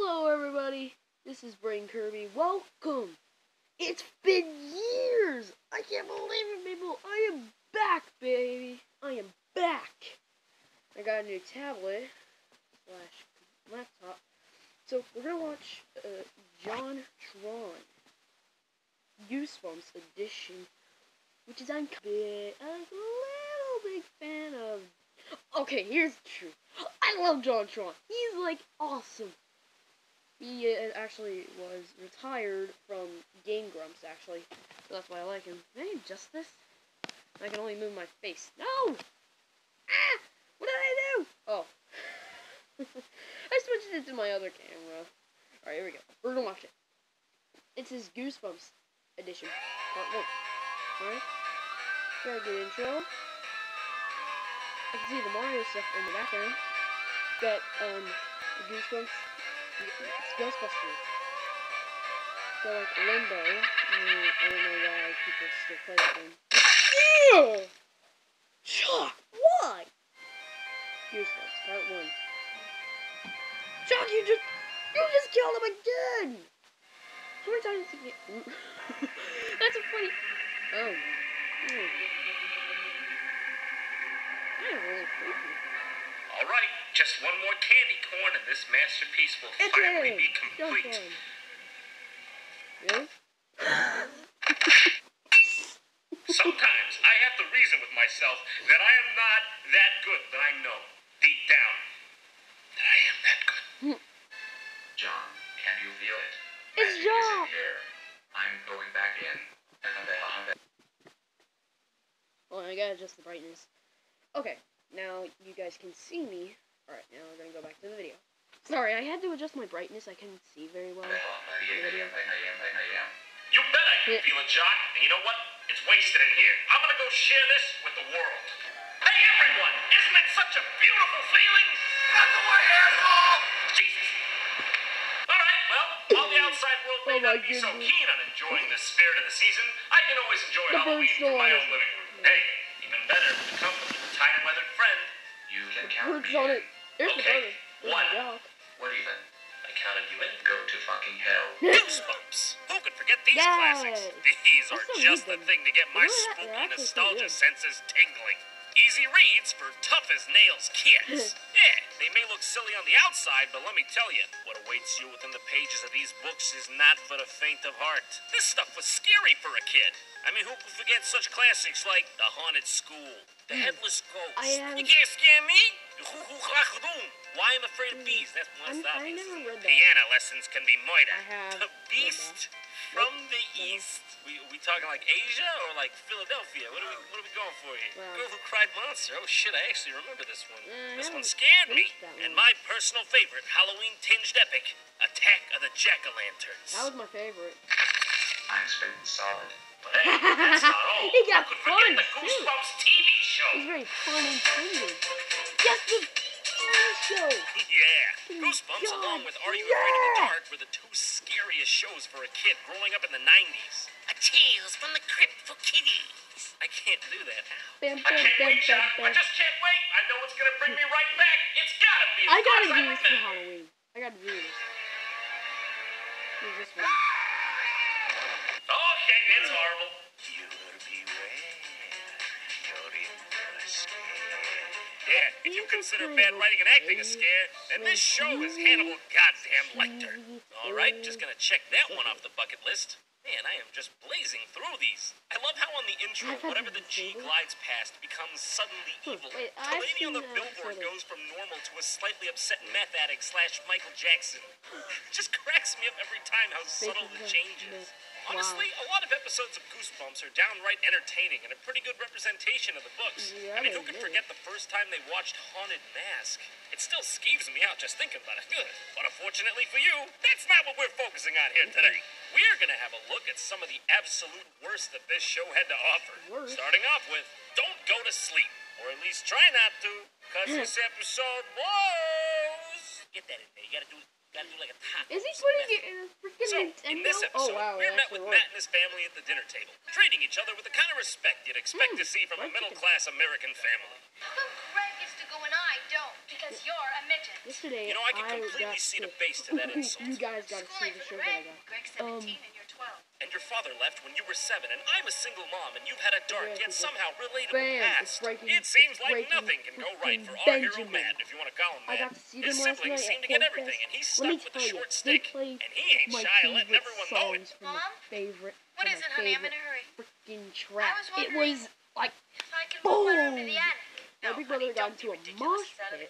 Hello everybody, this is Brain Kirby. Welcome! It's been years! I can't believe it, people! I am back, baby! I am back! I got a new tablet / laptop. So we're gonna watch Jon Tron Goosebumps edition, which is I'm a little big fan of. Okay, here's the truth. I love Jon Tron. He's like awesome. He actually was retired from Game Grumps, actually. So that's why I like him. Can I adjust this? I can only move my face. No! Ah! What did I do? Oh. I switched it to my other camera. Alright, here we go. We're gonna watch it. It's his Goosebumps edition. Part 1. Alright. Very good intro. I can see the Mario stuff in the background. Got, the Goosebumps. It's Ghostbusters. Got, like, Limbo. I don't know why people still play that game. Ew! Chuck, why? Goosebumps, Part 1. Chuck, you just killed him again! How many times did you get... That's a funny... Oh. Kind of really creepy. Alright, just one more candy corn and this masterpiece will finally be complete. Really? Sometimes I have to reason with myself that I am not that good, but I know, deep down, that I am that good. John, can you feel it? It's Magic John! is in the air. I'm going back in. Well, I gotta adjust the brightness. Okay, now you guys can see me. Alright, now we're gonna go back to the video. Sorry, I had to adjust my brightness. I couldn't see very well. You bet I can feel it, Jock. And you know what? It's wasted in here. I'm gonna go share this with the world. Hey, everyone! Isn't it such a beautiful feeling? That's the way, asshole! Jesus! Alright, well, while the outside world may not be so keen on enjoying the spirit of the season, I can always enjoy Halloween from my own living room. Hey, even better with the company of a time-weathered friend. You can count me on in. it. There's the Okay, bird. one. What even? I counted you in. Go to fucking hell. Goosebumps! Who could forget these classics? These are still just read the them. thing to get my You know what? spooky They're actually nostalgia pretty good. senses tingling. Easy reads for tough-as-nails kids. Yeah, they may look silly on the outside, but let me tell you, what awaits you within the pages of these books is not for the faint of heart. This stuff was scary for a kid. I mean, who could forget such classics like The Haunted School, The Headless Ghost, You Can't Scare Me, Why I'm Afraid of Bees, that's one I never read that. Piano Lessons Can Be Murder, I have The Beast from the East. We talking like Asia or like Philadelphia? What are we going for here? Well, Girl Who Cried Monster. Oh shit, I actually remember this one. I This one haven't scared me. finished that And one. my personal favorite Halloween-tinged epic, Attack of the Jack-O'-Lanterns. That was my favorite. I'm spitting solid. But hey, that's not all. He got Who could fun, forget the too. Goosebumps TV show? He's very fun and funny. Yes, the show. Yeah, Goosebumps, God, along with Are You Afraid of the yeah! Dark, were the two scariest shows for a kid growing up in the 90s. A Tales from the Crypt for kiddies. I can't do that now. Bam, I bam, can't bam, wait, bam, John. I bam. just can't wait. I know it's gonna bring me right back. It's gotta be. I gotta do do this for Halloween. I gotta do this. Here's this one. Oh shit, it's horrible. Yeah, if you consider bad writing and acting a scare, then this show is Hannibal goddamn Lecter. Alright, just gonna check that one off the bucket list. Man, I am just blazing through these. I love how on the intro, whatever the G glides past becomes suddenly evil. Wait, The I've lady on the seen billboard that goes from normal to a slightly upset meth addict / Michael Jackson. It just cracks me up every time how subtle the change is. Honestly, a lot of episodes of Goosebumps are downright entertaining and a pretty good representation of the books. Yeah, I mean, who they could do. forget the first time they watched Haunted Mask? It still skeeves me out just thinking about it. Good. But unfortunately for you, that's not what we're focusing on here today. We're gonna have a look at some of the absolute worst that this show had to offer. Worst? Starting off with Don't Go to Sleep. Or at least try not to, because this episode blows. Get that in there. You gotta do like a top. Is he putting it in a freaking So, Nintendo? in this episode, oh, wow, we're met with works. Matt and his family at the dinner table, treating each other with the kind of respect you'd expect to see from a fried chicken. middle-class American family. How come Greg gets to go and I don't? Because You're a midget. Yesterday, You know, I can got completely see the to- base to that insult. You guys got to see Schooling the for shirt that I Greg. got. Greg's 17 and you're 12. And your father left when you were 7, and I'm a single mom, and you've had a dark Yeah, yet people. somehow relatable Bam! It's past. breaking. It seems it's like breaking nothing can go right for our Benjamin. hero Matt, if you want to call him I that. got to see His them last siblings night seem at to get Folk everything, Fest. and he's Let stuck me with tell the you, short they stick, played and he ain't my shy of letting favorite everyone know it. songs from Mom? my favorite. What from is my it, honey? I'm in favorite a hurry. freaking track. was It wondering was like If I can move my room to boom. the attic. My big brother got into a mosh pit.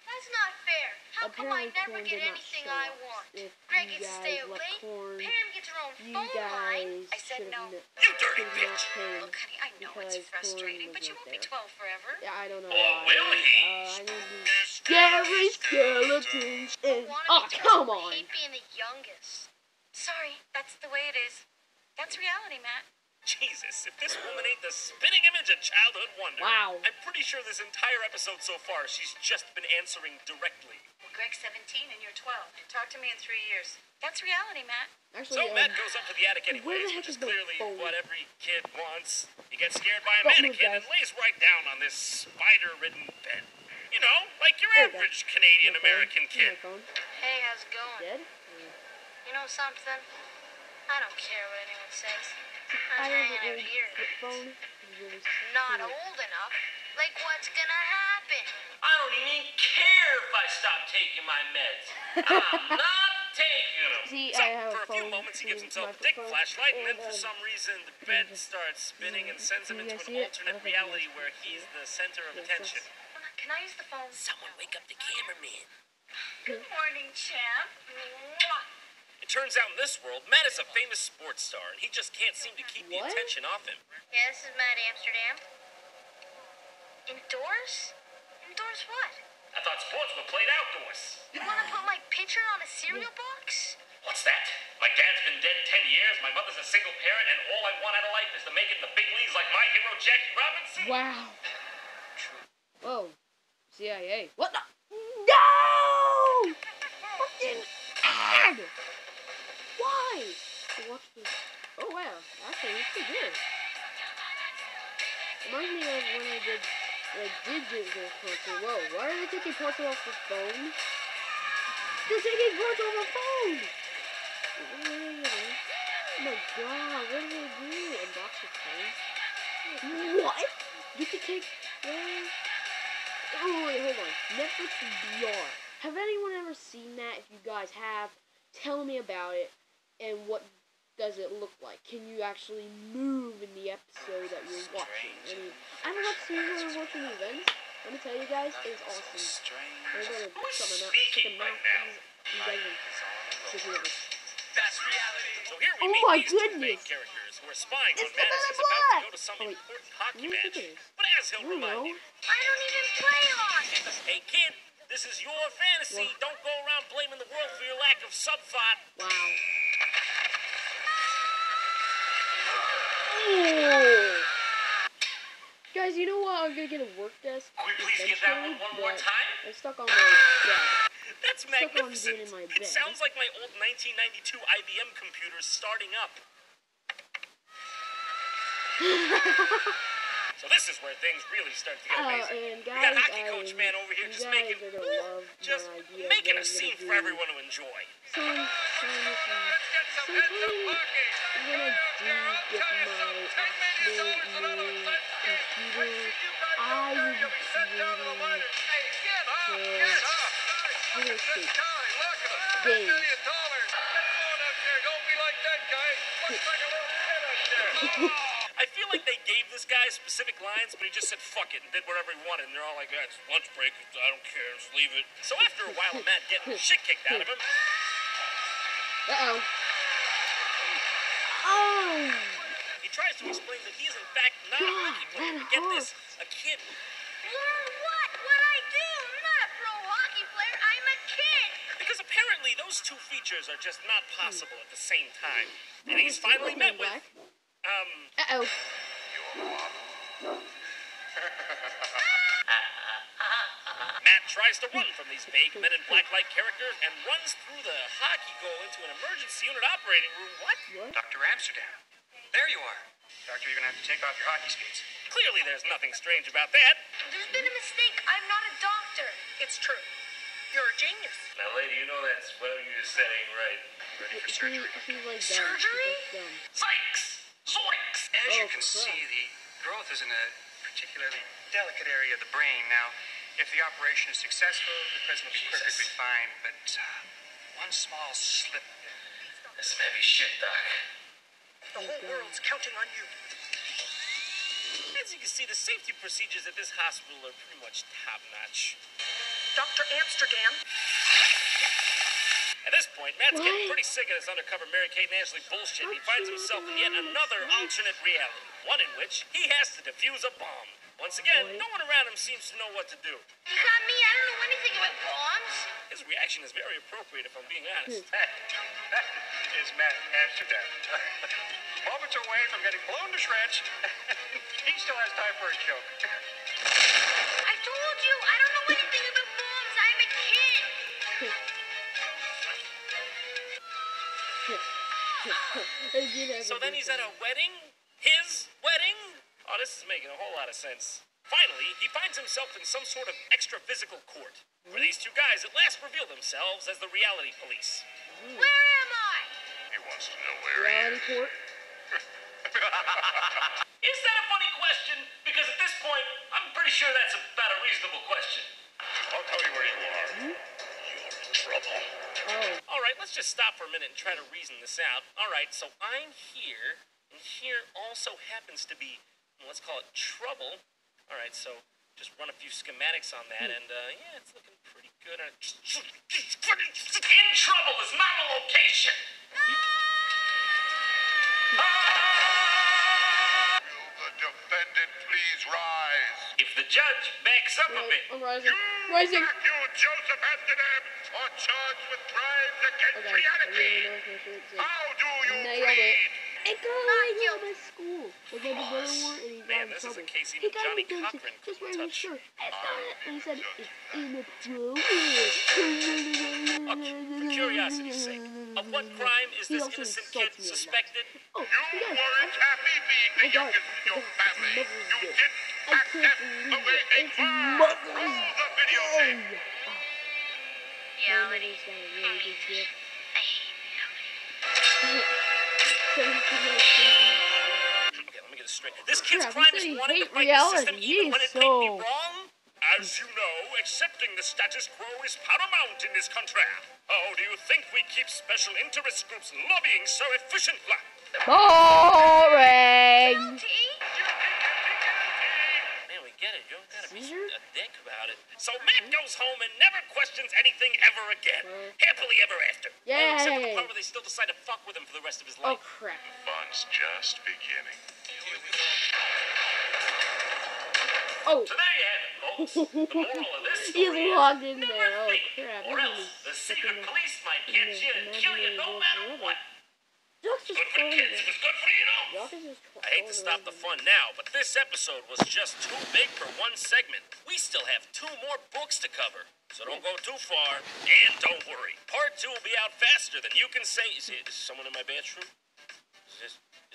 That's not fair. How come I Apparently, never Corn get did not anything show I up. want? If Greg you gets to guys stay up let late. Corn, Pam gets her own you phone line. guys I said should no. have You dirty bitch! Look, honey, I know it's because frustrating, Corn but was you not won't be there. 12 forever. Yeah, I don't know Oh, why. will he? I need these scary skeletons and oh, come on! I hate being the youngest. Sorry, that's the way it is. That's reality, Matt. Jesus, if this woman ain't the spitting image of childhood wonder. Wow. I'm pretty sure this entire episode so far, she's just been answering directly. Well, Greg's 17 and you're 12. Talk to me in 3 years. That's reality, Matt. So Actually, Matt goes up to the attic where the anyways, heck which is is the clearly phone? what every kid wants. He gets scared by a Don't move, mannequin and guys. lays right down on this spider-ridden bed. You know, like your There you go. average Canadian-American My kid. phone. Hey, how's it going? Dead? You know something? I don't care what anyone says. I I'm have hanging an out old here. flip phone. It's really Not cool. old enough. Like, what's gonna happen? I don't even care if I stop taking my meds. I'm not taking them. See, So, I have for a a few phone moments, he gives to himself my a dick phone, flashlight, and then and, for some reason, the bed starts spinning and sends him can you into guys an see it? I alternate don't think you guys reality can where see he's it. the center of Yes, attention. Can I use the phone? Someone wake up the cameraman. Good morning, champ. Mwah. It turns out in this world, Matt is a famous sports star, and he just can't seem to keep the What? attention off him. Yeah, this is Matt Amsterdam. Indoors? Indoors what? I thought sports were played outdoors. You wanna put my picture on a cereal box? What's that? My dad's been dead 10 years, my mother's a single parent, and all I want out of life is to make it in the big leagues like my hero Jackie Robinson? Wow. Whoa. CIA. What the? No! Fucking ad! Why? To watch this. Oh wow. Actually, it's pretty good. Reminds me of when I did this concert. Whoa, why are they taking parts off the phone? They're taking parts off the phone! Oh my god, what did they do? Unbox the phone? What? You can take... Oh, wait, hold on. Netflix VR. Have anyone ever seen that? If you guys have, tell me about it. And what does it look like? Can you actually move in the episode that you're watching? I mean, I don't have to see who are watching the events. Let me tell you guys, it is awesome. I'm gonna check them out. You guys can see who it is. That's reality. So here we Oh meet my these two main goodness. characters who are spying It's on the Matt as Men he's in about to Black. go to some Oh, wait. important hockey What do you match. think it is? But as he'll I don't remind know. you, I don't even play hockey. hey kid, this is your fantasy. What? Don't go around blaming the world for your lack of subthought. Wow. Oh. Guys, you know what? I'm gonna get a work desk Can we please get that eventually, one more but time? I'm stuck on my bed. That's Stuck on being magnificent. in my It bed. sounds like my old 1992 IBM computer starting up. So this is where things really start to get amazing. And We guys, got hockey coach man over here you just guys making, are gonna love just my idea of making what a I'm scene gonna for do. everyone to enjoy. Sometime I'm gonna do get my actual new computer. I will be creating holiday games. I feel like they gave this guy specific lines, but he just said fuck it and did whatever he wanted. And they're all like, "Yeah, it's lunch break. I don't care. Just leave it." So after a while of Matt getting the shit kicked out of him, Uh-oh. Oh! he tries to explain that he is in fact not a hockey player. that But get this, a kid. Learn what? What I do? I'm not a pro hockey player. I'm a kid. Because apparently those two features are just not possible at the same time. And he's finally met with, Uh-oh. Matt tries to run from these fake Men in Black-like characters and runs through the hockey goal into an emergency unit operating room. What? What? Dr. Amsterdam. There you are. Doctor, you're gonna have to take off your hockey skates. Clearly there's nothing strange about that. There's been a mistake. I'm not a doctor. It it's true. You're a genius. Now, lady, you know that's whatever you just said ain't right. Ready for surgery? She's like dumb. Surgery? She's dumb. Zikes! Zoinks! As you Oh, can crap. see, the growth is in a particularly delicate area of the brain. Now, if the operation is successful, the present will be Jesus. perfectly fine, but one small slip. That's some heavy shit, Doc. The whole world's counting on you. As you can see, the safety procedures at this hospital are pretty much top-notch. Dr. Amsterdam. At this point, Matt's getting What? pretty sick of this undercover Mary-Kate and Ashley bullshit, and he finds himself in yet another alternate reality, one in which he has to defuse a bomb. Once again, What? no one around him seems to know what to do. You got me? I don't know anything about bombs. His reaction is very appropriate, if I'm being honest. That is Matt Amsterdam. Moments away from getting blown to shreds. He still has time for a joke. I told you, I don't know anything about bombs. I'm a kid. So then he's at a wedding? His wedding? Oh, this is making a whole lot of sense. Finally, he finds himself in some sort of extra physical court, where these two guys at last reveal themselves as the reality police. Where am I? He wants to know where Reality court. Is that a funny question? Because at this point, I'm pretty sure that's about a reasonable question. I'll tell you where you are. You're in trouble. Oh. All right, let's just stop for a minute and try to reason this out. All right, so I'm here, and here also happens to be, let's call it trouble. All right, so just run a few schematics on that, and yeah, it's looking pretty good. In trouble is not a location. Will the defendant please rise? If the judge backs up a bit. I'm rising. Rising. You, Joseph Amsterdam, are charged with crimes against Okay. reality. How do you Nailed it. plead? It got away from my school. Like my brother wore, and he got Man, in this is trouble. a case He even got Johnny in detention Cochran just couldn't wearing his touch. shirt. And he said, "It's in the pro." Okay, for curiosity's sake, of what crime is He this also innocent kid insults me a lot. suspected? Oh, You you guys, weren't happy being the Oh, God. youngest in your family. Mother's You Day. didn't I act can't them the believe way it. they It's were. Mother's Roll the Day. videotape. My mother's got a really good gift. Okay, let me get this straight. This kid's Crap, he crime said is he wanting to hate fight the system reality. even He when is it may be so- wrong. As you know, accepting the status quo is paramount in this country. How do you think we keep special interest groups lobbying so efficiently? Boring. Man, we get it. You don't gotta be Caesar? a dick about it. So Matt goes home and never questions anything ever again. Happily ever after. Oh, except for the Yay. part where they still decide to fuck with him for the rest of his Oh life. crap. Fun's just beginning. Oh. So there you have it, folks. The moral of this He's story locked is in never there. Oh think, crap. or He's else gonna the be stuck secret in police might in catch the you and kill you imaginary no world matter forever. what. Jock's just Good for the trolling kids, it. was good for you know. Jock is just I hate to stop the fun now, but this episode was just too big for one segment. We still have 2 more books to cover, so don't go too far. And don't worry, part 2 will be out faster than you can say. Is someone in my bathroom?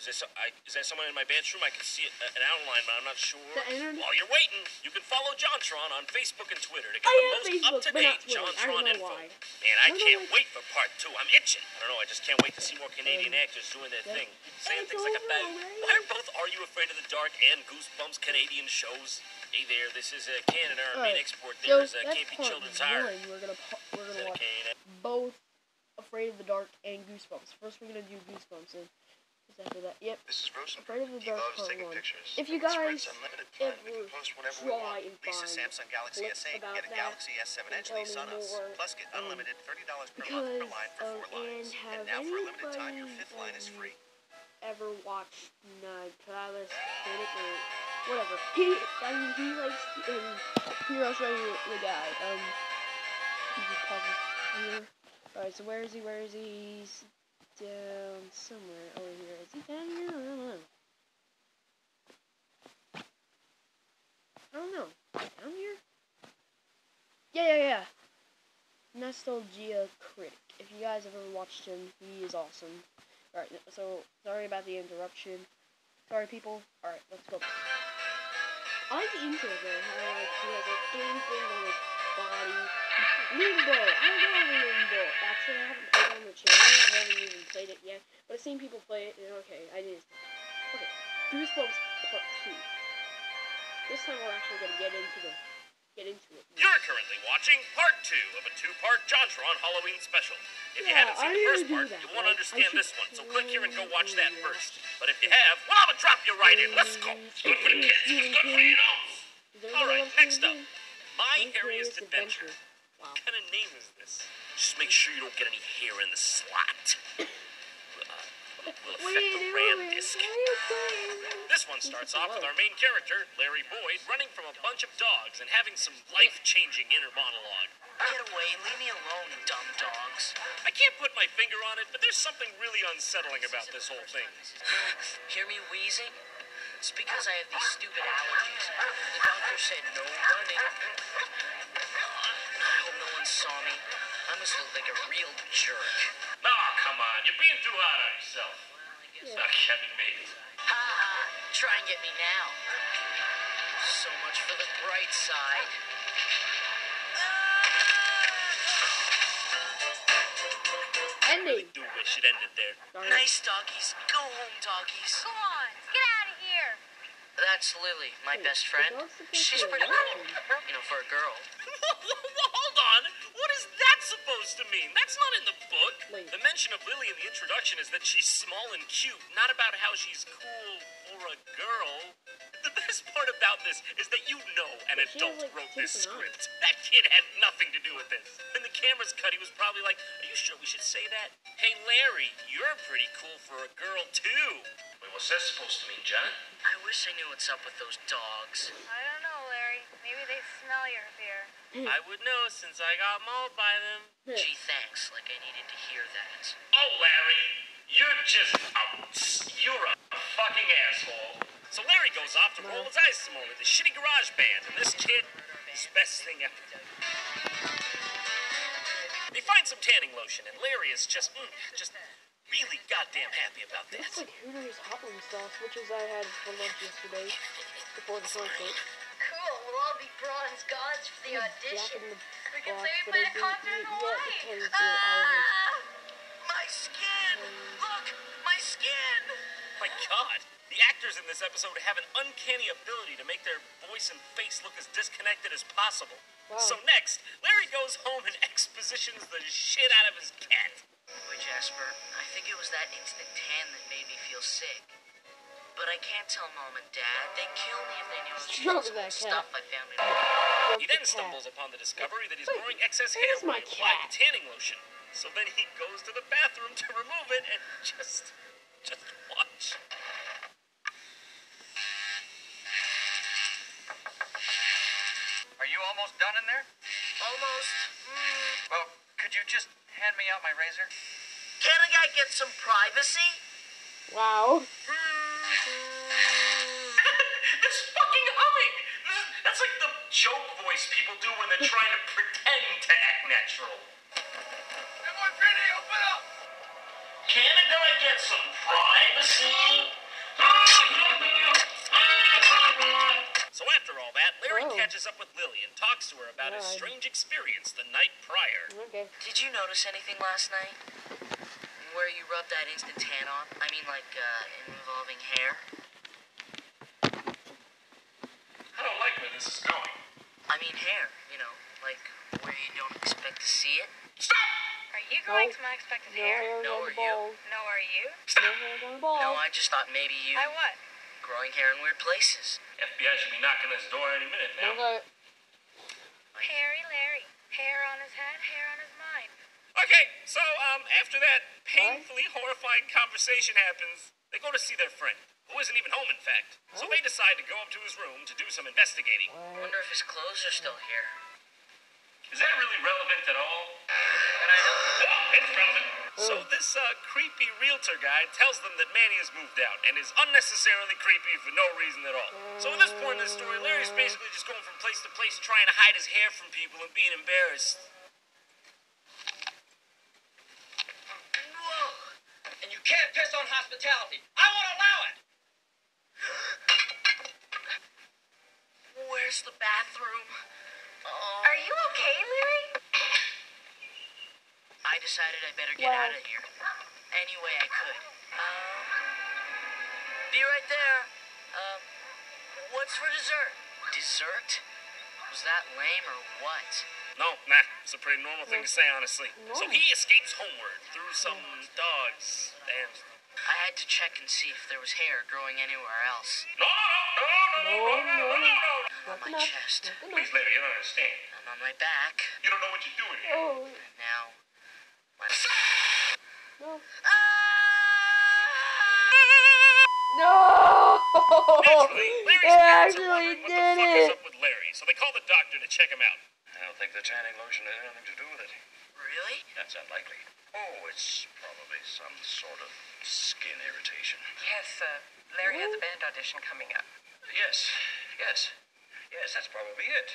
Is there someone in my bathroom? I can see an outline, but I'm not sure. The internet? While you're waiting, you can follow Jon Tron on Facebook and Twitter to get I the have most Facebook, but not up-to-date Twitter. Jon I Tron don't know info. why. Man, I I don't can't know wait for part 2. I'm itching. I don't know. I just can't wait to see more Canadian actors doing their thing, saying It's things like over about. already. Why are both Are You Afraid of the Dark and Goosebumps Canadian shows? Hey there, this is Canada. Our main Alright, export So there is that's Can't Be part Children's Heart. 1. We're gonna watch Canada. both Afraid of the Dark and Goosebumps. First, we're gonna do Goosebumps, and after that, yep. This is Rosenberg. Afraid of the He Dark loves part taking 1. pictures. If you And guys Sprint's unlimited plan. We ever can post whenever we try want. and Lease a find Samsung Galaxy clips S8, about get a that, Galaxy S7 and Edge tell lease me on us. more, Plus, get unlimited $30 per month per because line for 4 lines. and have And now, for a limited time, your anybody 5th line is free. ever watched Palace Critic or whatever? He likes Hero Shredder the guy. He just pauses here. Alright, so where is he? He's down somewhere over here. Is he down here? I don't know. Down here? Yeah. Nostalgia Critic. If you guys have ever watched him, he is awesome. Alright, so sorry about the interruption. Sorry, people. Alright, let's go. I like the intro though. How he has like game thing and like body. Limbo. I love Limbo. Actually, I haven't played it on the channel. I haven't even played it yet. But I've seen people play it, and okay, I need to stop. Okay, Goosebumps Part 2. This time we're actually gonna get into it. You're currently watching Part 2 of a 2-part Jon Tron Halloween special. If you haven't seen the first part, you won't understand this one, so click here and go watch that first. But if you have, well, I'm gonna drop you right in. Let's go. It's good for the kids. It's good for you. Alright, next up. My Hairiest Adventure. Wow. What kind of name is this? Just make sure you don't get any hair in the slot. Will affect the RAM disk. This one starts off with our main character, Larry Boyd, running from a bunch of dogs and having some life-changing inner monologue. Get away, leave me alone, dumb dogs. I can't put my finger on it, but there's something really unsettling about this whole thing. Hear me wheezing? It's because I have these stupid allergies. The doctor said no running. I hope no one saw me. I must look like a real jerk. Oh, come on. You're being too hard on yourself. Well, I guess Kevin, maybe. Ha ha, try and get me now. So much for the bright side. I really do wish it ended there. Nice doggies. Go home, doggies. Go on, get out of here. That's Lily, my best friend. She's pretty cool, you know, for a girl. Hold on. What is that supposed to mean? That's not in the book. Wait. The mention of Lily in the introduction is that she's small and cute, not about how she's cool for a girl. The best part about this is that you know an adult wrote this script. That kid had nothing to do with this. When the camera's cut, he was probably like, are you sure we should say that? Hey, Larry, you're pretty cool for a girl, too. Wait, what's that supposed to mean, John? I wish I knew what's up with those dogs. I don't know, Larry. Maybe they smell your beer. I would know since I got mauled by them. Gee, thanks. Like I needed to hear that. Oh, Larry, you're just you're a fucking asshole. So Larry goes off to roll his eyes some more with his shitty garage band, and this kid is the best thing ever. They find some tanning lotion, and Larry is just really goddamn happy about that. It's like Hooters hot wing sauce, which is I had for lunch yesterday before the concert. Cool, we'll all be bronze gods for the audition. We can say we but played I a concert in Hawaii. My skin! Look! My skin! My God, the actors in this episode have an uncanny ability to make their voice and face look as disconnected as possible. Wow. So next, Larry goes home and expositions the shit out of his cat. Boy, Jasper, I think it was that instant tan that made me feel sick. But I can't tell Mom and Dad. They'd kill me if they knew it was Stroke just that stuff cat. I found in my He then stumbles upon the discovery that he's growing excess hair Where's when my he applied cat? tanning lotion. So then he goes to the bathroom to remove it and just watch. Are you almost done in there? Almost. Well, could you just hand me out my razor? Can a guy get some privacy? Wow. It's fucking humming! That's like the joke voice people do when they're trying to pretend to act natural. NYPD, open up! Can a guy get some privacy? So after all that, Larry catches up with Lily and talks to her about his strange experience the night prior. Okay. Did you notice anything last night? Where you rubbed that instant tan on? I mean, like, involving hair? I don't like where this is going. I mean hair, you know, like where you don't expect to see it. Stop! Are you growing some unexpected No hair? hairs No, on are the you? balls. No, are you? No hairs on the balls. No, I just thought maybe you I what? growing hair in weird places. FBI should be knocking this door any minute now. Okay. Hairy Larry. Hair on his head, hair on his mind. Okay, so, after that painfully horrifying conversation happens, they go to see their friend, who isn't even home, in fact. So they decide to go up to his room to do some investigating. Wonder if his clothes are still here. Is that really relevant at all? And I know. Oh, it's relevant. So this, creepy realtor guy tells them that Manny has moved out and is unnecessarily creepy for no reason at all. So at this point in the story, Larry's basically just going from place to place trying to hide his hair from people and being embarrassed. Whoa! And you can't piss on hospitality. I won't allow it! Where's the bathroom? Oh. Are you okay, Larry? I decided I better get out of here. Any way I could. Be right there. What's for dessert? Dessert? Was that lame or what? No, nah, it's a pretty normal thing to say, honestly. So he escapes homeward through some dogs, and... I had to check and see if there was hair growing anywhere else. No! I'm on my chest. Please, Larry, you don't understand. I'm on my back. You don't know what you're doing here. Oh. And now... No. Ah! No! Naturally, Larry's It parents are actually wondering what the did fuck is it. up with Larry, so they call the doctor to check him out. I don't think the tanning lotion had anything to do with it. Really? That's unlikely. Oh, it's probably some sort of skin irritation. Yes, Larry has a band audition coming up. Yes, that's probably it.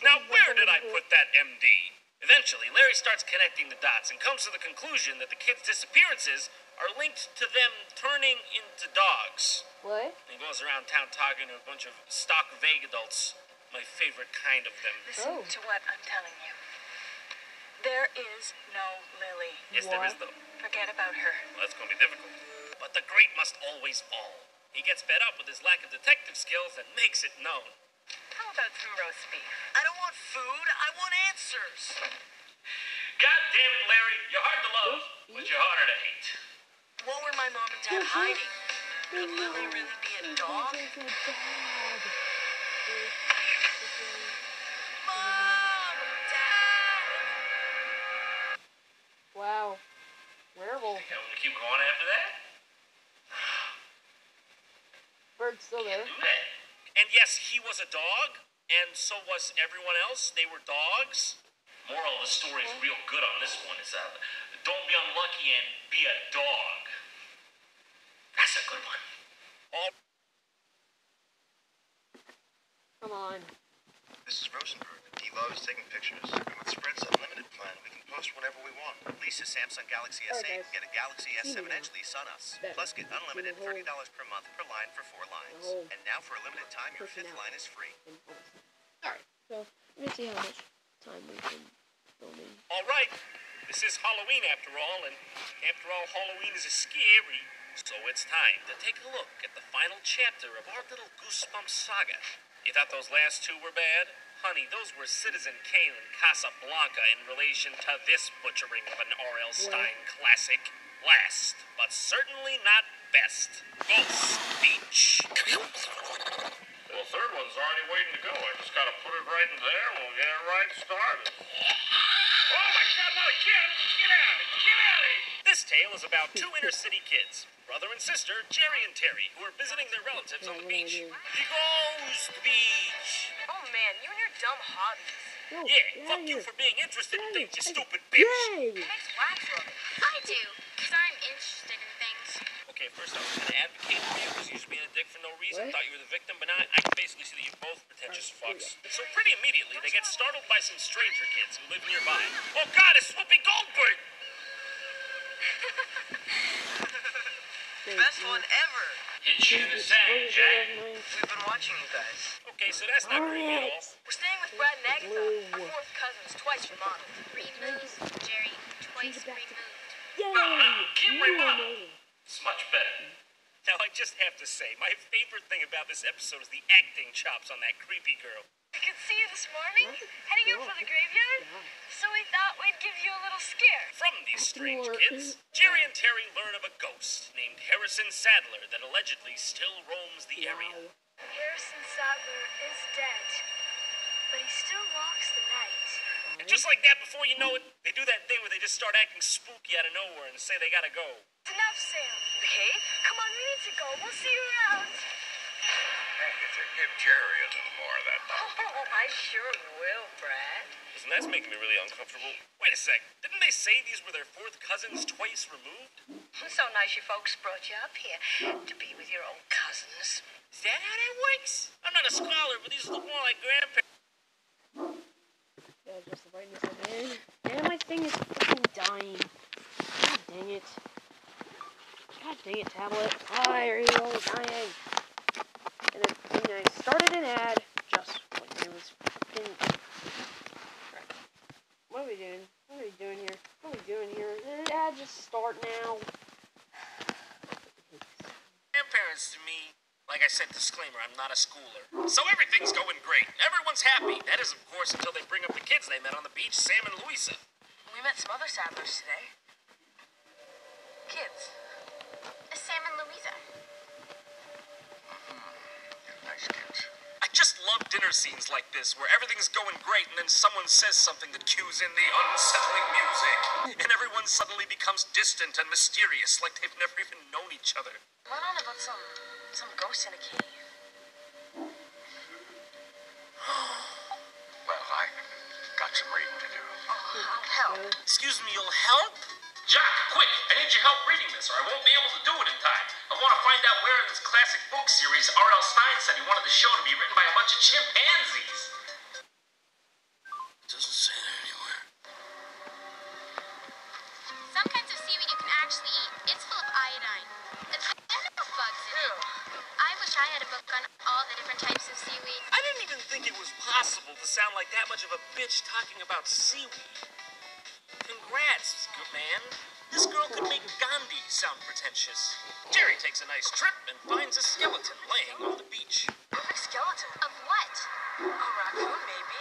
Now, where did I put that MD? Eventually, Larry starts connecting the dots and comes to the conclusion that the kids' disappearances are linked to them turning into dogs. What? He goes around town talking to a bunch of stock vague adults. My favorite kind of them. Listen to what I'm telling you. There is no Lily. Yes, there is, though. Forget about her. Well, that's going to be difficult. But the great must always fall. He gets fed up with his lack of detective skills and makes it known. How about some roast beef? I don't want food. I want answers. God damn it, Larry. You're hard to love, but you're harder to hate. What were my mom and dad hiding? Could Lily really be a dog? Mom! Dad! Wow. Werewolf. You want to keep going after that? Bird's still there. Do that. And yes, he was a dog, and so was everyone else. They were dogs. Moral of the story is real good on this one. Is don't be unlucky and be a dog. That's a good one. Come on. This is Rosenberg. He loves taking pictures. And with Sprint's unlimited plan, we can post whenever we want. Lease a Samsung Galaxy S8, get a Galaxy S7 Edge lease on us. Plus, get unlimited $30 per month per line for 4 lines. And now, for a limited time, your 5th line is free. Alright, so let me see how much time we've been filming. All right. This is Halloween after all, and after all, Halloween is scary. So it's time to take a look at the final chapter of our little Goosebumps saga. You thought those last two were bad? Honey, those were Citizen Kane and Casablanca in relation to this butchering of an R.L. Stein classic. Last, but certainly not best, Ghost Beach. Well, the third one's already waiting to go. I just gotta put it right in there. We'll get it right started. Oh my God, Molly, get out of here! This tale is about two inner city kids, brother and sister, Jerry and Terry, who are visiting their relatives on the beach. The Ghost Beach! Oh man, you and your dumb hobbies. No, Yeah, fuck you for being interested in things, you stupid bitch! Yay! Who makes wax rubber? I do, because I'm interested in things. Okay, first I was gonna advocate for you because you're just being a dick for no reason. What? Thought you were the victim, but now I can basically see that you're both pretentious fucks. So pretty immediately, they get startled by some stranger kids who live nearby. Oh God, it's Whoopi Goldberg! Best one ever. Hit you in the sand, Jack. We've been watching you guys. Okay, so that's not creepy at all. We're staying with Brad and Agatha, our fourth cousins, twice remodeled. Removed, Jerry. Twice removed. Yay! Keep You remodeling. It's much better. Now, I just have to say, my favorite thing about this episode is the acting chops on that creepy girl. We could see you this morning, heading up for the graveyard, so we thought we'd give you a little scare. From these strange More. kids, Jerry and Terry learn of a ghost named Harrison Sadler that allegedly still roams the area. Harrison Sadler is dead, but he still walks the night. And just like that, before you know it, they do that thing where they just start acting spooky out of nowhere and say they gotta go. Enough, Sam. Okay? Come on, we need to go. We'll see you around. Give Jerry a little more of that. Oh, I sure will, Brad. Listen, that's making me really uncomfortable. Wait a sec, didn't they say these were their fourth cousins twice removed? So nice you folks brought you up here to be with your old cousins. Is that how that works? I'm not a scholar, but these look more like grandparents. Yeah, just the brightness of it. And my thing is fucking dying. God dang it. God dang it, tablet. Why are you always dying? And then I started an ad just when it was fucking sense to me. Like I said, disclaimer, I'm not a schooler. So everything's going great. Everyone's happy. That is, of course, until they bring up the kids they met on the beach, Sam and Louisa. We met some other Sadlers today. Kids. Sam and Louisa. Nice kids. I just love dinner scenes like this, where everything's going great and then someone says something that cues in the unsettling music. And everyone suddenly becomes distant and mysterious, like they've never even known each other. Went on about some ghost in a cave. Well, I got some reading to do. Oh, I'll help. Excuse me, you'll help? Jock, quick! I need your help reading this, or I won't be able to do it in time. I want to find out where in this classic book series R.L. Stein said he wanted the show to be written by a bunch of chimpanzees. It doesn't say that anywhere. Some kinds of seaweed you can actually eat. It's full of iodine. There's no bugs in it. I wish I had a book on all the different types of seaweed. I didn't even think it was possible to sound like that much of a bitch talking about seaweed. Congrats, good man. This girl could make Gandhi sound pretentious. Jerry takes a nice trip and finds a skeleton laying on the beach. Perfect skeleton. Of what? A raccoon, maybe.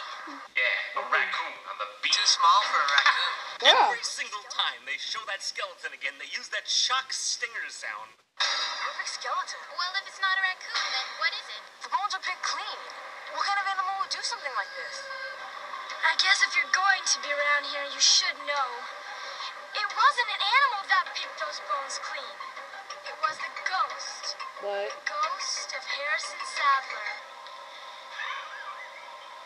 Yeah, a raccoon on the beach. Too small for a raccoon. Every single time they show that skeleton again, they use that shock stinger sound. Perfect skeleton. Well, if it's not a raccoon, then what is it? The bones are picked clean. What kind of animal would do something like this? I guess if you're going to be around here, you should know. It wasn't an animal that picked those bones clean. It was the ghost. But Ghost of Harrison Sadler.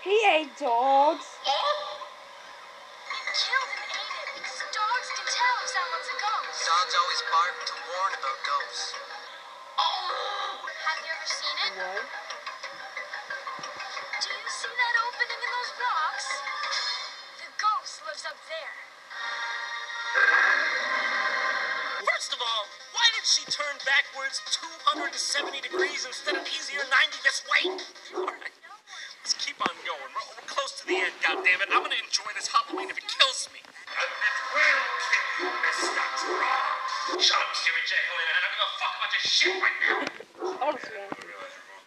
he ate dogs. He killed and ate it because dogs can tell if someone's a ghost. Dogs always bark to warn about ghosts. Have you ever seen it? What? Do you see that opening in those rocks? The ghost lives up there. First of all, why did she turn backwards 270 degrees instead of easier 90 this way? Alright, let's keep on going. We're close to the end, goddammit. I'm gonna enjoy this Halloween if it kills me. And it will kill you, Mr. Tron. Shut up, Stewie Jekyll, and I don't give a fuck about this shit right now. I want to smash him.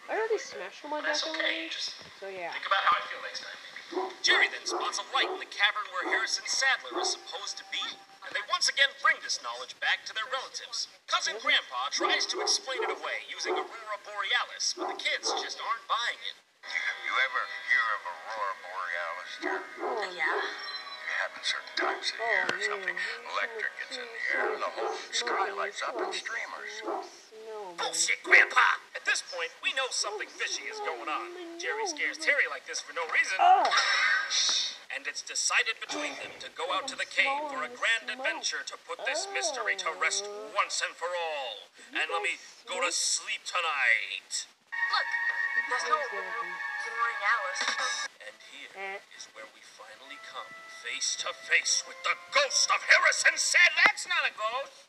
I already smashed him on That's Jack okay, just So yeah. think about how I feel next time, maybe. Jerry then spots a light in the cavern where Harrison Sadler is supposed to be, and they once again bring this knowledge back to their relatives. Cousin Grandpa tries to explain it away using Aurora Borealis, but the kids just aren't buying it. You ever hear of Aurora Borealis, dear? Yeah? It happens certain times of year. Something electric gets in the air and the whole sky lights up in streamers. Bullshit, Grandpa! At this point, we know something fishy is going on. Jerry scares Terry like this for no reason. And it's decided between them to go out to the cave for a grand adventure to put this mystery to rest once and for all. And let me go to sleep tonight. Look, there's no Borealis. And here is where we finally come face to face with the ghost of Harrison Sadler. That's not a ghost.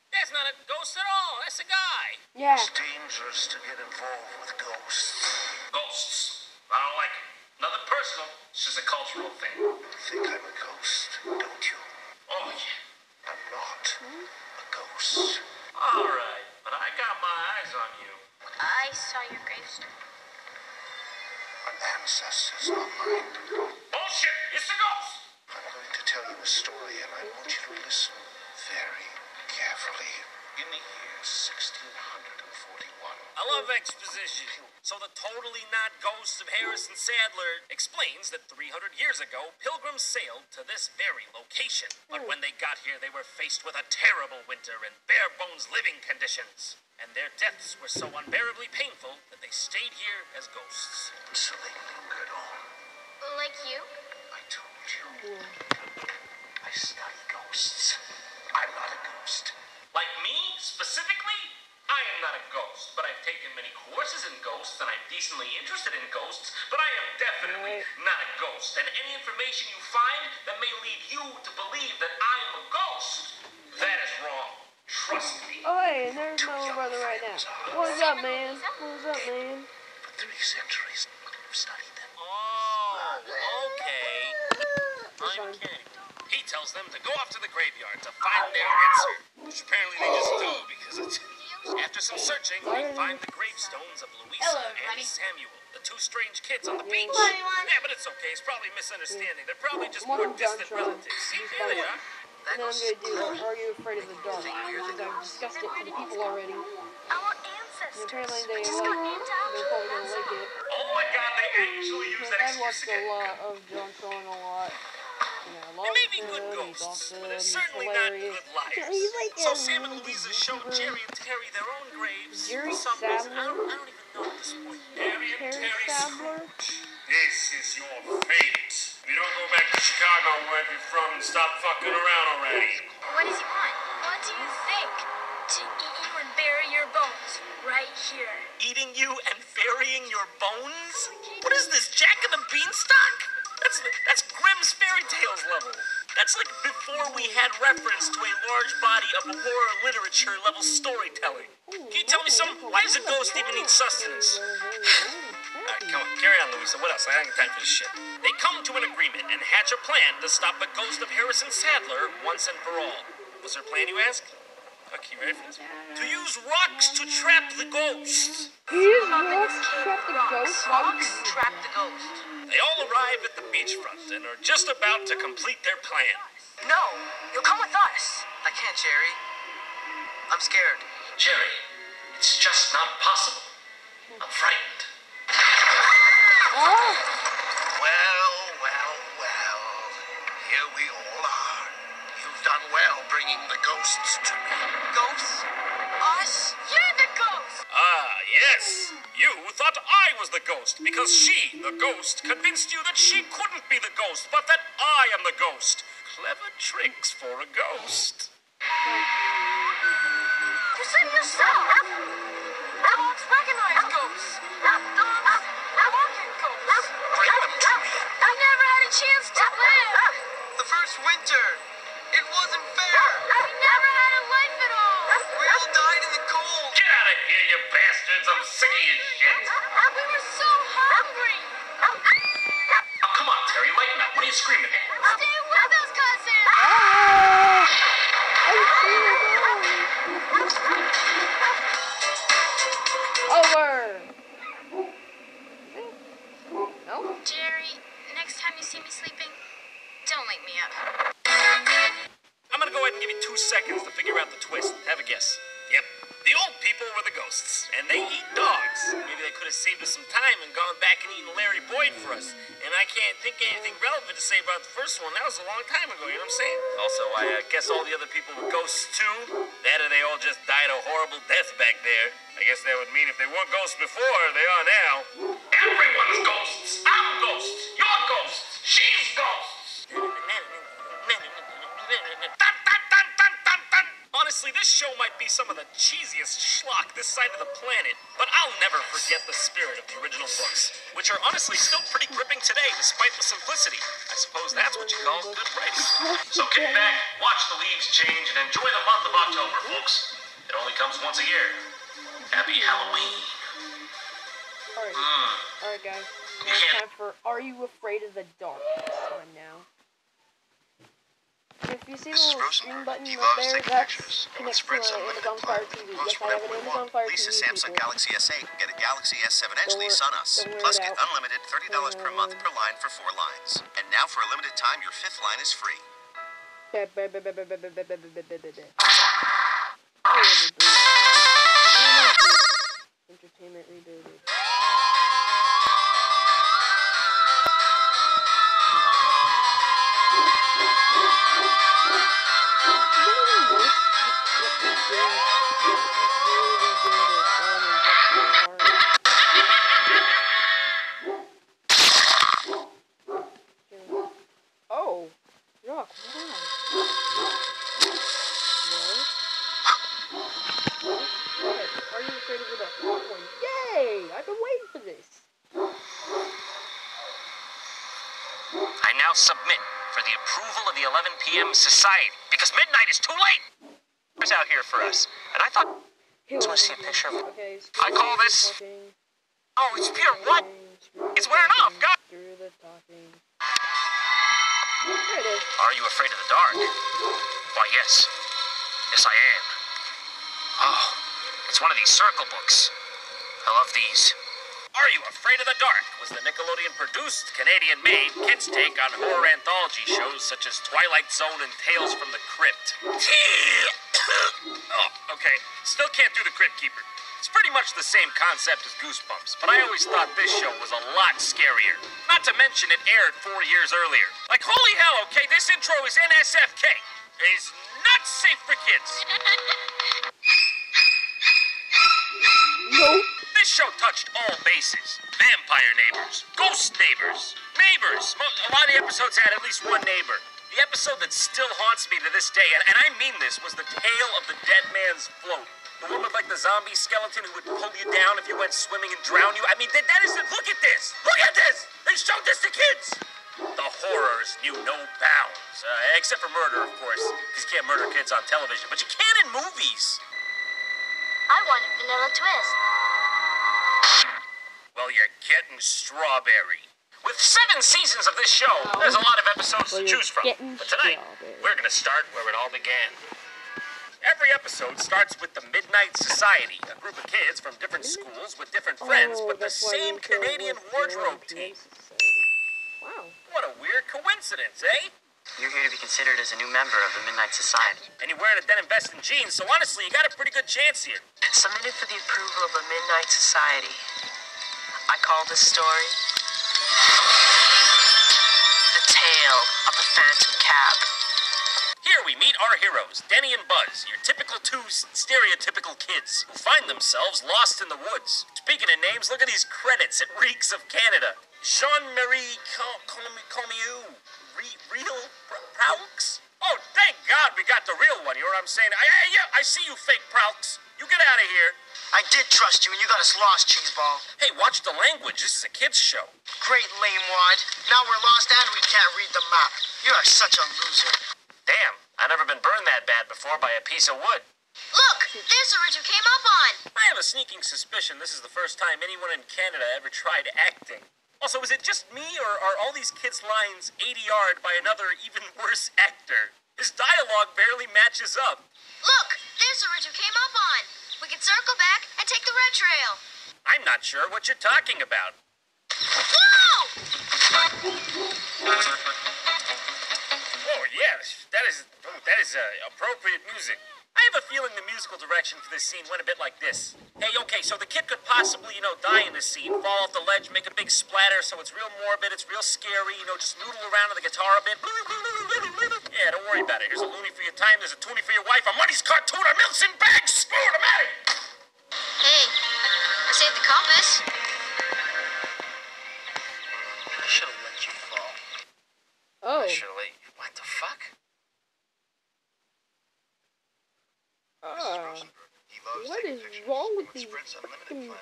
That's not a ghost at all. That's a guy. Yeah. It's dangerous to get involved with ghosts. Ghosts. I don't like it. Nothing personal. It's just a cultural thing. You think I'm a ghost, don't you? Oh, yeah. I'm not a ghost. All right, but I got my eyes on you. I saw your gravestone. Our ancestors are mine. Bullshit! It's a ghost! I'm going to tell you a story, and I want you to listen very carefully. In the year 1641. I love exposition. So the totally not ghost of Harrison Sadler explains that 300 years ago, pilgrims sailed to this very location. But when they got here, they were faced with a terrible winter and bare-bones living conditions. And their deaths were so unbearably painful that they stayed here as ghosts. So they lingered on. Like you? I told you. I study ghosts. I'm not a ghost. Like me, specifically, I am not a ghost, but I've taken many courses in ghosts, and I'm decently interested in ghosts, but I am definitely not a ghost. And any information you find that may lead you to believe that I am a ghost, that is wrong. Trust me. Oh, hey, and there's my little brother right now. What's up, man? What's up, man? For 3 centuries, I've studied them. Oh, okay. I'm kidding. He tells them to go off to the graveyard to find their answer, which apparently they just do because it's... After some searching, we find the gravestones of Louisa Hello, and everybody. Samuel, the two strange kids on the beach. Hello, everyone. Yeah, but it's okay. It's probably a misunderstanding. They're probably just One more of Jon distant Tron. relatives. See, He's there they fine. are. And then I'm gonna do Are You Afraid of the Dark? Since I've discussed it to the people already. And Our ancestors apparently they just like got into our they're probably gonna like it. Oh my God, they actually use that I've excuse watched a again. lot of Jon Tron a lot. Yeah, I love They may be him. good He's ghosts, awesome. but they're He's certainly not hilarious. good liars. He's like So a Sam and really Louisa good showed YouTuber. Jerry and Terry their own graves. Jerry For some reason, I Sadler? don't even know at this point. Harry and Terry Terry Sadler? This is your fate. If you don't go back to Chicago, wherever you're from, and stop fucking around already. What does he want? What do you think? To eat you and bury your bones right here. Eating you and burying your bones? What is this, Jack and the Beanstalk? That's Grimm's fairy tales level. That's like before we had reference to a large body of horror literature level storytelling. Can you tell me something? Why does a ghost even need sustenance? Come on, carry on, Louisa. What else? I ain't got time for this shit. They come to an agreement and hatch a plan to stop the ghost of Harrison Sadler once and for all. What's their plan, you ask? Okay, ready for this? To use rocks to trap the ghost. He's rocks trap the ghost? Why would Rocks you do trap that? the ghost. They all arrive at the beachfront and are just about to complete their plan. No, you'll come with us. I can't, Jerry. I'm scared. Jerry, it's just not possible. I'm frightened. Oh! Well. Here we all are. You've done well bringing the ghosts to me. Ghosts? Us? You're the ghost! Ah, yes. You thought I was the ghost because she, the ghost, convinced you that she couldn't be the ghost, but that I am the ghost. Clever tricks for a ghost. You said yourself! Dogs recognize ghosts! Dogs look at ghosts! Bring them to me. I never had a chance to live! The first winter. It wasn't fair. We never had a life at all! We all died in the cold. Get out of here, you bastards. I'm sick of your shit. We were so hungry! Oh, come on, Terry, lighten up. What are you screaming at? Stay with us, cousin! Over! No? Jerry, next time you see me sleeping, don't wake me up. I'm gonna go ahead and give you 2 seconds to figure out the twist. Have a guess. Yep. The old people were the ghosts, and they eat dogs. Maybe they could have saved us some time and gone back and eaten Larry Boyd for us. And I can't think of anything relevant to say about the first one. That was a long time ago, you know what I'm saying? Also, I guess all the other people were ghosts too. That or they all just died a horrible death back there. I guess that would mean if they weren't ghosts before, they are now. Everyone's ghosts. I'm ghosts. You're ghosts. She's ghosts. Honestly, this show might be some of the cheesiest schlock this side of the planet, but I'll never forget the spirit of the original books, which are honestly still pretty gripping today despite the simplicity. I suppose that's what you call good writing. So kick back, watch the leaves change, and enjoy the month of October, folks. It only comes once a year. Happy Halloween. Alright guys. Now it's time for Are You Afraid of the Dark? This one now. If you see the This is little screen Rosenberg. button He up loves there, taking that's pictures. With connects to Sprint's my unlimited Amazon plan, Fire we TV. can post Yes, I have whatever an we Amazon want. Fire Lease a TV, Samsung people. Galaxy S8 and get a Galaxy S7 Edge Don't lease on us. wear Plus, it get out. unlimited $30 per month per line for 4 lines. And now, for a limited time, your 5th line is free. Entertainment rebooted. Oh, Rock, wow. Are you afraid of the dark? One. Yay! I've been waiting for this. I now submit for the approval of the 11 p.m. Society, because midnight is too late! It's out here for us, and I thought... Here, Just want to see a picture of it. Okay, I call this... talking, Oh, it's pure what? It's wearing off, God! Through the talking. There it is. Are you afraid of the dark? Why, yes. Yes, I am. Oh, It's one of these circle books. I love these. Are You Afraid of the Dark was the Nickelodeon-produced, Canadian-made kids' take on horror anthology shows such as Twilight Zone and Tales from the Crypt. Oh, okay. Still can't do the Crypt Keeper. It's pretty much the same concept as Goosebumps, but I always thought this show was a lot scarier. Not to mention it aired 4 years earlier. Like, holy hell, okay, this intro is NSFK. Is not safe for kids. No. This show touched all bases. Vampire neighbors, ghost neighbors, neighbors. A lot of the episodes had at least one neighbor. The episode that still haunts me to this day, and I mean this, was the tale of the dead man's float. The one with, like, the zombie skeleton who would pull you down if you went swimming and drown you. I mean, that is it. Look at this. Look at this. They showed this to kids. The horrors knew no bounds. Except for murder, of course, because you can't murder kids on television. But you can in movies. I want a vanilla twist. Well, you're getting strawberry. With 7 seasons of this show, there's a lot of episodes to choose from. But tonight, we're going to start where it all began. Every episode starts with the Midnight Society, a group of kids from different schools with different friends, but the same Canadian wardrobe team. Wow. What a weird coincidence, eh? You're here to be considered as a new member of the Midnight Society. And you're wearing a denim vest and jeans, so honestly, you got a pretty good chance here. Submitted for the approval of the Midnight Society. I call this story The Tale of the Phantom Cab. Here we meet our heroes, Denny and Buzz, your typical 2 stereotypical kids who find themselves lost in the woods. Speaking of names, look at these credits. It reeks of Canada. Jean-Marie Comieux, real Praux? Oh, thank God we got the real one. You know what I'm saying? Yeah, I see you, fake Praux. You get out of here. I did trust you, and you got us lost, cheeseball. Hey, watch the language. This is a kid's show. Great lame wad. Now we're lost and we can't read the map. You are such a loser. Damn, I've never been burned that bad before by a piece of wood. Look, there's the ridge you came up on. I have a sneaking suspicion this is the first time anyone in Canada ever tried acting. Also, is it just me, or are all these kids' lines 80-yard by another, even worse actor? His dialogue barely matches up. Look, there's the ridge you came up on. We can circle back and take the red trail. I'm not sure what you're talking about. Whoa! Oh, yes, that is appropriate music. I have a feeling the musical direction for this scene went a bit like this. Hey, okay, so the kid could possibly, die in this scene, fall off the ledge, make a big splatter, so it's real morbid, it's real scary, just noodle around on the guitar a bit. Yeah, don't worry about it. Here's a loony for your time, there's a toonie for your wife, a Muddy's cartoon, a Milton bag, screw it, I'm at it! Hey, I saved the compass. I should have let you fall. Oh. Actually, what the fuck? What is wrong with these fucking people?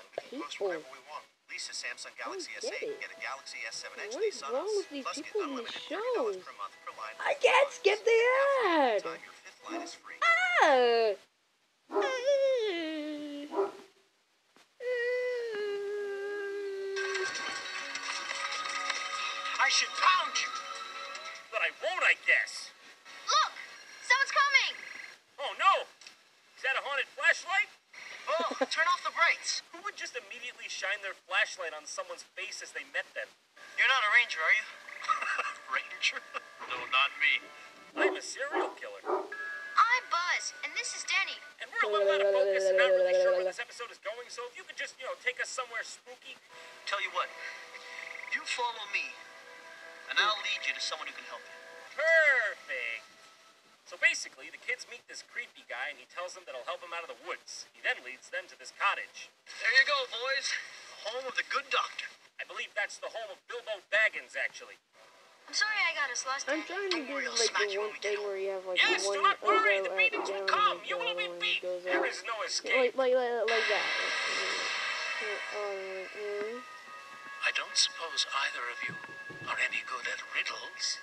Lease a Samsung Galaxy I don't S8, get it. get a Galaxy S7 What HD is Sun wrong OS, with these plus get people in these unlimited shows? $30 per month per line. I can't skip the ad. Time your 5th line is free. I should pound you. But I won't, I guess. Look, someone's coming. Oh, no! Is that a haunted flashlight? Oh, turn off the brights. Who would just immediately shine their flashlight on someone's face as they met them? You're not a ranger, are you? Ranger? No, not me. I'm a serial killer. I'm Buzz, and this is Denny. And we're a little out of focus and not really sure where this episode is going, so if you could just, take us somewhere spooky. Tell you what, you follow me, and I'll lead you to someone who can help you. Perfect. So basically, the kids meet this creepy guy, and he tells them that he'll help them out of the woods. He then leads them to this cottage. There you go, boys. The home of the good doctor. I believe that's the home of Bilbo Baggins, actually. I'm sorry I got us lost. I'm trying to do like the one thing where you have like Yes, do one not worry, the arrow beatings will down come. and You will be down beat. goes There out. is no escape. Like that. I don't suppose either of you are any good at riddles.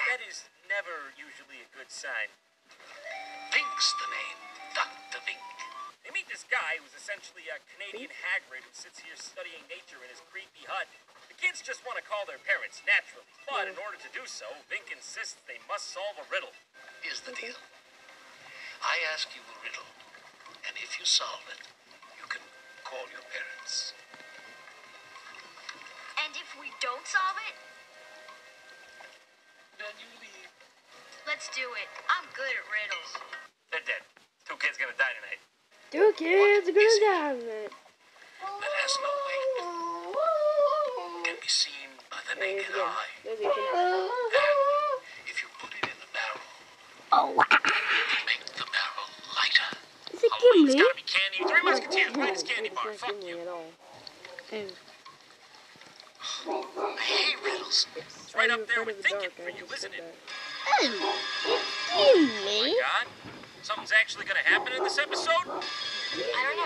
That is never usually a good sign. Vink's the name. Dr. Vink. They meet this guy who's essentially a Canadian Hagrid who sits here studying nature in his creepy hut. The kids just want to call their parents, naturally. But in order to do so, Vink insists they must solve a riddle. Here's the deal. I ask you a riddle. If you solve it, you can call your parents. And if we don't solve it, Then you leave. let's do it. I'm good at riddles. They're dead. 2 kids gonna die tonight. 2 kids are gonna die in it. That has no weight. Can be seen by the There he is naked again. eye. There's Ethan. If you put it in the barrel, you can make the barrel lighter. Is it Halloween's Gimli? gotta be candy. 3 Musketeers, No, greatest candy it's bar. not Fuck Gimli you. at all. Ew. I hate riddles. It's right up there with thinking for you, isn't it? Gimli? God, something's actually gonna happen in this episode? I don't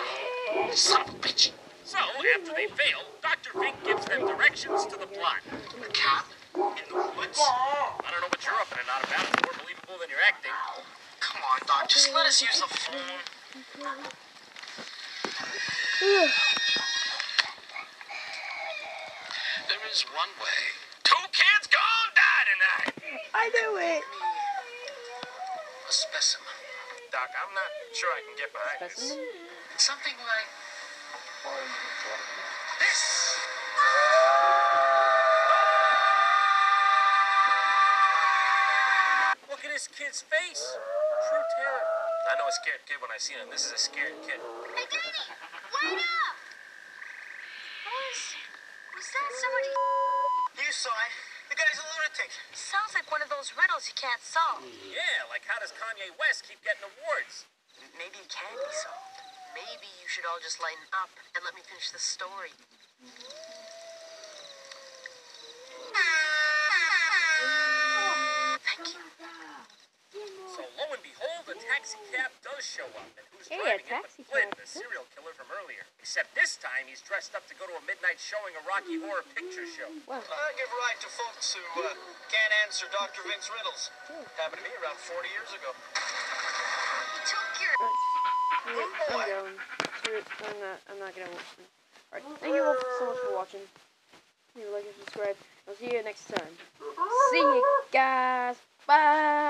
know. Son of a bitch. So, after they fail, Dr. Fink gives them directions to the plot. A cab in the woods. I don't know what you're up and not about. It's more believable than your acting. Come on, Doc. Just let us use the phone. There is one way. 2 kids gonna die tonight! I knew it! A specimen. Doc, I'm not sure I can get behind this. Specimen? Something like this. Look at this kid's face. True terror. I know a scared kid when I see him. This is a scared kid. Hey, Danny! Wait up! Was that somebody? You saw it. The guy's a lunatic. Sounds like one of those riddles you can't solve. Yeah, like how does Kanye West keep getting awards? Maybe it can be solved. Maybe you should all just lighten up and let me finish the story. Thank you. So lo and behold, a taxi cab does show up. And who's Hey, a driving it taxi but Flynn, cab. the serial killer from earlier. Except this time, he's dressed up to go to a midnight showing of Rocky Horror Picture Show. Wow. I give right to folks who can't answer Dr. Vink's riddles. Happened to me around 40 years ago. He took your. I'm going. Screw it. I'm not gonna watch them. Alright, thank you all so much for watching. Leave a like and subscribe. I'll see you next time. See you guys. Bye.